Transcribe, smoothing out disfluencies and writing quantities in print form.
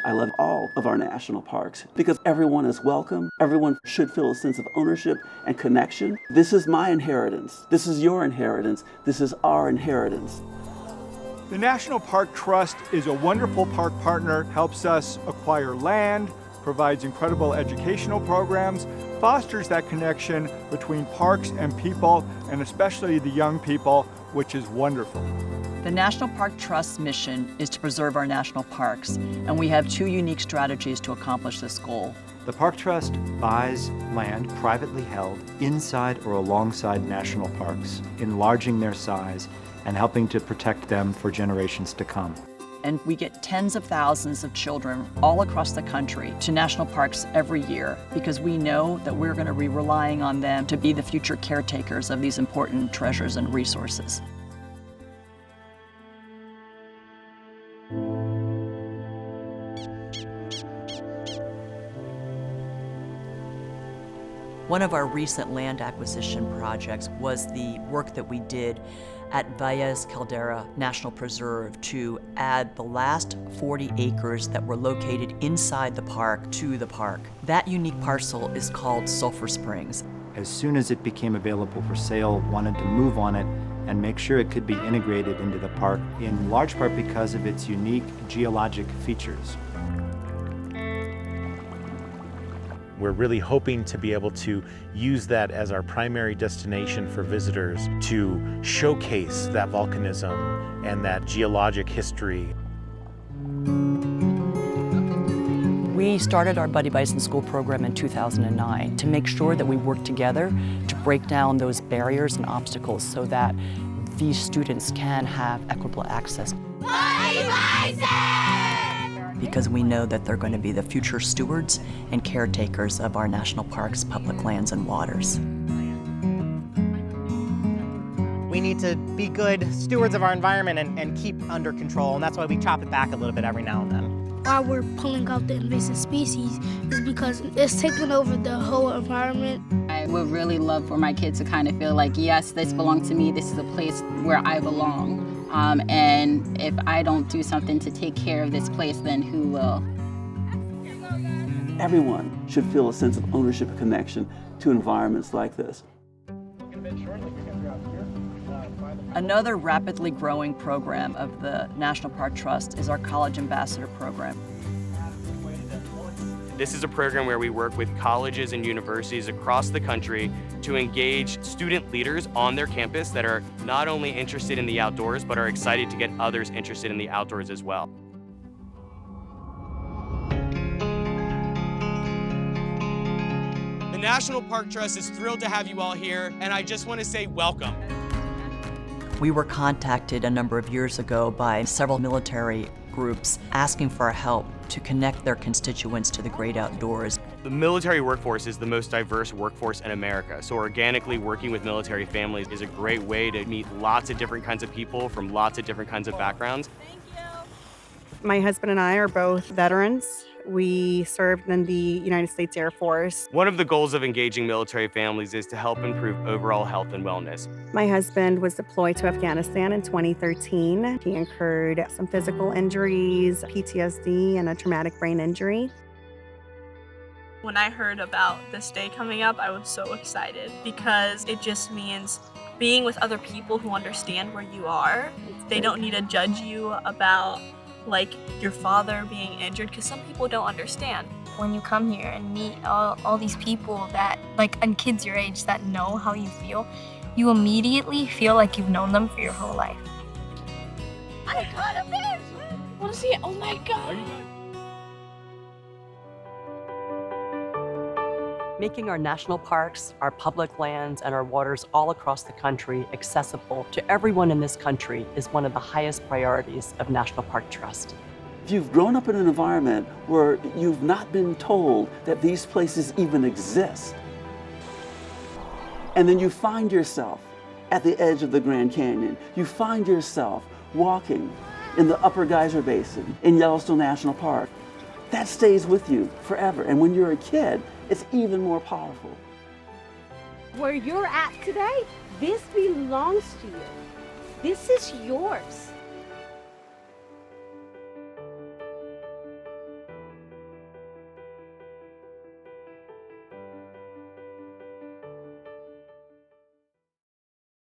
I love all of our national parks because everyone is welcome. Everyone should feel a sense of ownership and connection. This is my inheritance. This is your inheritance. This is our inheritance. The National Park Trust is a wonderful park partner, helps us acquire land, provides incredible educational programs, fosters that connection between parks and people, and especially the young people, which is wonderful. The National Park Trust's mission is to preserve our national parks, and we have two unique strategies to accomplish this goal. The Park Trust buys land privately held inside or alongside national parks, enlarging their size and helping to protect them for generations to come. And we get tens of thousands of children all across the country to national parks every year because we know that we're going to be relying on them to be the future caretakers of these important treasures and resources. One of our recent land acquisition projects was the work that we did at Valles Caldera National Preserve to add the last 40 acres that were located inside the park to the park. That unique parcel is called Sulphur Springs. As soon as it became available for sale, wanted to move on it and make sure it could be integrated into the park, in large part because of its unique geologic features. We're really hoping to be able to use that as our primary destination for visitors to showcase that volcanism and that geologic history. We started our Buddy Bison School program in 2009 to make sure that we work together to break down those barriers and obstacles so that these students can have equitable access. Buddy Bison! Because we know that they're going to be the future stewards and caretakers of our national parks, public lands, and waters. We need to be good stewards of our environment and keep under control, and that's why we chop it back a little bit every now and then. Why we're pulling out the invasive species is because it's taking over the whole environment. I would really love for my kids to kind of feel like, yes, this belongs to me, this is a place where I belong. And if I don't do something to take care of this place, then who will? Everyone should feel a sense of ownership and connection to environments like this. Another rapidly growing program of the National Park Trust is our College Ambassador Program. This is a program where we work with colleges and universities across the country to engage student leaders on their campus that are not only interested in the outdoors, but are excited to get others interested in the outdoors as well. The National Park Trust is thrilled to have you all here, and I just want to say welcome. We were contacted a number of years ago by several military groups asking for our help to connect their constituents to the great outdoors. The military workforce is the most diverse workforce in America, so organically working with military families is a great way to meet lots of different kinds of people from lots of different kinds of backgrounds. My husband and I are both veterans. We served in the United States Air Force. One of the goals of engaging military families is to help improve overall health and wellness. My husband was deployed to Afghanistan in 2013. He incurred some physical injuries, PTSD, and a traumatic brain injury. When I heard about this day coming up, I was so excited because it just means being with other people who understand where you are. They don't need to judge you about like your father being injured, because some people don't understand. When you come here and meet all these people that, and kids your age that know how you feel, you immediately feel like you've known them for your whole life. I caught a fish! Want to see it? Oh my God! Making our national parks, our public lands, and our waters all across the country accessible to everyone in this country is one of the highest priorities of National Park Trust. If you've grown up in an environment where you've not been told that these places even exist, and then you find yourself at the edge of the Grand Canyon, you find yourself walking in the Upper Geyser Basin in Yellowstone National Park, that stays with you forever. And when you're a kid, it's even more powerful. Where you're at today, this belongs to you. This is yours.